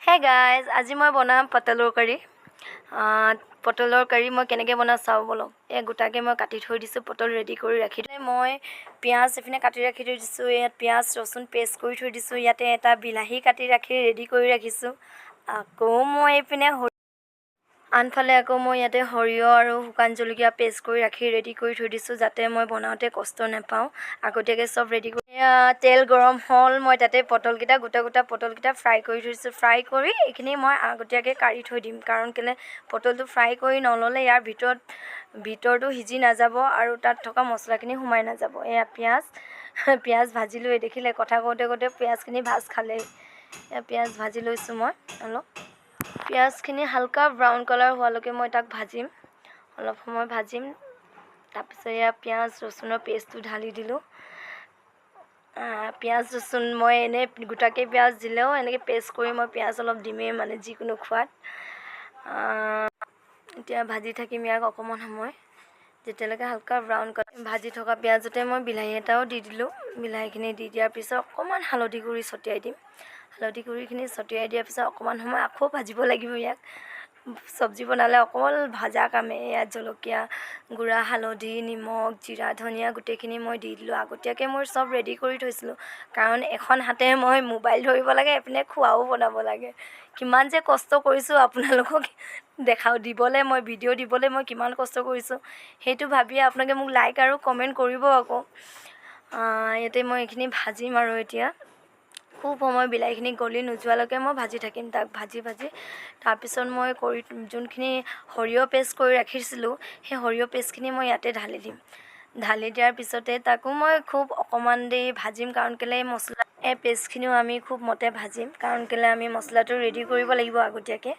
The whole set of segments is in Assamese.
Hey guys, আজি মই বনাম পটলৰ কাৰী। পটলৰ কাৰী মই কেনেকৈ বনাওঁ চাওঁ বলক। গোটাকৈ মই কাটি থৈ দিছোঁ, পটল ৰেডি কৰি ৰাখি মই পিঁয়াজ এপিনে কাটি ৰাখি থৈ দিছোঁ। ইয়াত পিঁয়াজ ৰচুন পেষ্ট কৰি থৈ দিছোঁ। ইয়াতে এটা বিলাহী কাটি ৰাখি ৰেডি কৰি ৰাখিছোঁ। আকৌ মই এইপিনে আনফালে আকৌ মই ইয়াতে সৰিয়হ আৰু শুকান জলকীয়া পেষ্ট কৰি ৰাখি ৰেডি কৰি থৈ দিছোঁ, যাতে মই বনাওঁতে কষ্ট নাপাওঁ। আগতীয়াকৈ চব ৰেডি কৰি তেল গৰম হ'ল, মই তাতে পটলকেইটা গোটা পটলকেইটা ফ্ৰাই কৰি থৈছোঁ। ফ্ৰাই কৰি এইখিনি মই আগতীয়াকৈ কাঢ়ি থৈ দিম, কাৰণ কেলৈ পটলটো ফ্ৰাই কৰি নল'লে ইয়াৰ ভিতৰটো সিজি নাযাব আৰু তাত থকা মছলাখিনি সোমাই নাযাব। এয়া পিঁয়াজ ভাজিলোঁ। দেখিলে কথা কওঁতে পিঁয়াজখিনি ভাজ খালেই। পিঁয়াজ ভাজি লৈছোঁ মই অলপ। পিঁয়াজখিনি হালকা ব্ৰাউন কালাৰ হোৱালৈকে মই তাক ভাজিম, অলপ সময় ভাজিম। তাৰপিছত পিঁয়াজ ৰচুনৰ পেষ্টটো ঢালি দিলোঁ। পিঁয়াজ ৰচুন মই এনেই গোটাকৈ পিঁয়াজ দিলেও এনেকৈ পেষ্ট কৰি মই পিঁয়াজ অলপ দিমেই, মানে যিকোনো খোৱাত। এতিয়া ভাজি থাকিম ইয়াক অকণমান সময়, যেতিয়ালৈকে হালকা ব্ৰাউন কালাৰ। ভাজি থকা পিঁয়াজতে মই বিলাহী এটাও দি দিলোঁ। বিলাহীখিনি দি দিয়াৰ পিছত অকণমান হালধি গুড়ি ছটিয়াই দিম। হালধি গুড়িখিনি ছটিয়াই দিয়াৰ পিছত অকণমান সময় আকৌ ভাজিব লাগিব ইয়াক। চব্জি বনালে অকল ভাজা কামে। ইয়াত জলকীয়া গুড়া, হালধি, নিমখ, জিৰা, ধনিয়া গোটেইখিনি মই দি দিলোঁ। আগতীয়াকৈ মই চব ৰেডি কৰি থৈছিলোঁ, কাৰণ এখন হাতে মই মোবাইল ধৰিব লাগে, এইপিনে খোৱাও বনাব লাগে। কিমান যে কষ্ট কৰিছোঁ আপোনালোকক দিবলৈ, মই ভিডিঅ' দিবলৈ মই কিমান কষ্ট কৰিছোঁ, সেইটো ভাবিয়ে আপোনালোকে মোক লাইক আৰু কমেণ্ট কৰিব আকৌ। ইয়াতে মই এইখিনি ভাজিম আৰু এতিয়া খুব সময় বিলাহীখিনি গলি নোযোৱালৈকে মই ভাজি থাকিম তাক। ভাজি তাৰপিছত মই যোনখিনি সৰিয়হ পেষ্ট কৰি ৰাখিছিলোঁ, সেই সৰিয়হ পেষ্টখিনি মই ইয়াতে ঢালি দিম। ঢালি দিয়াৰ পিছতে তাকো মই খুব অকণমান দেৰি ভাজিম, কাৰণ কেলৈ পেষ্টখিনিও আমি খুব মতে ভাজিম, কাৰণ কেলৈ আমি মছলাটো ৰেডি কৰিব লাগিব আগতীয়াকৈ।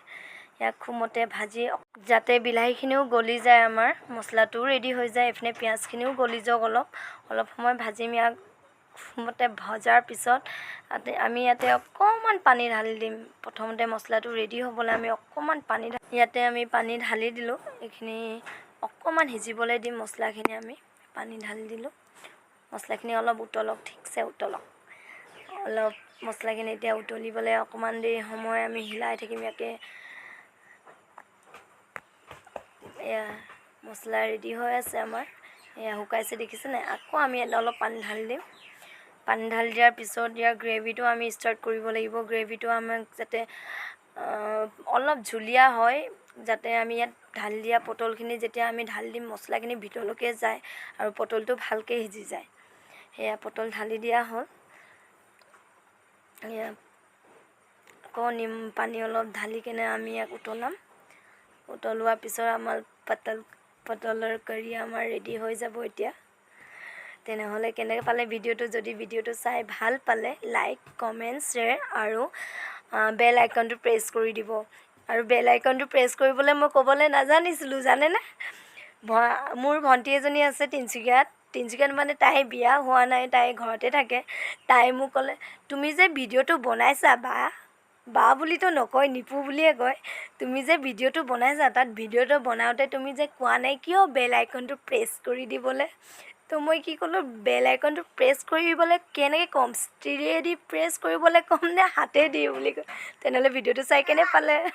ইয়াক খুব মতে ভাজি যাতে বিলাহীখিনিও গলি যায়, আমাৰ মছলাটোও ৰেডি হৈ যায়, এইপিনে পিঁয়াজখিনিও গলি যাওক। অলপ সময় ভাজিম ইয়াক। মতে ভজাৰ পিছত আমি ইয়াতে অকণমান পানী ঢালি দিম। প্ৰথমতে মছলাটো ৰেডি হ'বলৈ আমি অকণমান ইয়াতে আমি পানী ঢালি দিলোঁ। এইখিনি অকণমান সিজিবলৈ দিম মছলাখিনি। আমি পানী ঢালি দিলোঁ। মছলাখিনি অলপ উতলক, ঠিকছে উতলক। অলপ মছলাখিনি এতিয়া উতলিবলৈ অকণমান দেৰি সময় আমি হিলাই থাকিম ইয়াকে। মছলা ৰেডি হৈ আছে আমাৰ। শুকাইছে দেখিছেনে? আকৌ আমি ইয়াত অলপ পানী ঢালি দিম। পানী ঢালি দিয়াৰ পিছত ইয়াৰ গ্ৰেভিটো আমি ষ্টাৰ্ট কৰিব লাগিব। গ্ৰেভিটো আমাক যাতে অলপ জুলীয়া হয়, যাতে আমি ইয়াত ঢালি দিয়া পটলখিনি যেতিয়া আমি ঢালি দিম, মছলাখিনি ভিতৰলৈকে যায় আৰু পটলটো ভালকৈ সিজি যায়। সেয়া পটল ঢালি দিয়া হ'ল। আকৌ পানী অলপ ঢালি কেনে আমি ইয়াক উতলাম। উতলোৱাৰ পিছত আমাৰ পটলৰ কাৰী আমাৰ ৰেডি হৈ যাব এতিয়া। তেনেহ'লে কেনেকৈ পালে ভিডিঅ'টো? যদি ভিডিঅ'টো চাই ভাল পালে লাইক, কমেণ্ট, শ্বেয়াৰ আৰু বেল আইকনটো প্ৰেছ কৰি দিব। আৰু বেল আইকনটো প্ৰেছ কৰিবলৈ মই ক'বলৈ নাজানিছিলোঁ, জানেনে? মোৰ ভণ্টি এজনী আছে তিনিচুকীয়াত মানে তাই বিয়া হোৱা নাই, তাই ঘৰতে থাকে। তাই মোক ক'লে, তুমি যে ভিডিঅ'টো বনাইছা বা বুলিতো নকয়, নিপু বুলিয়ে কয়। তুমি যে ভিডিঅ'টো বনাইছা, তাত ভিডিঅ'টো বনাওঁতে তুমি যে কোৱা নাই কিয় বেল আইকনটো প্ৰেছ কৰি দিবলৈ? তো মই কি ক'লোঁ, বেল আইকনটো প্ৰেছ কৰিবলৈ কেনেকৈ ক'ম? ষ্টিৰেদি প্ৰেছ কৰিবলৈ ক'ম নে হাতেদি বুলি কয়? তেনেহ'লে ভিডিঅ'টো চাই কেনে পালে?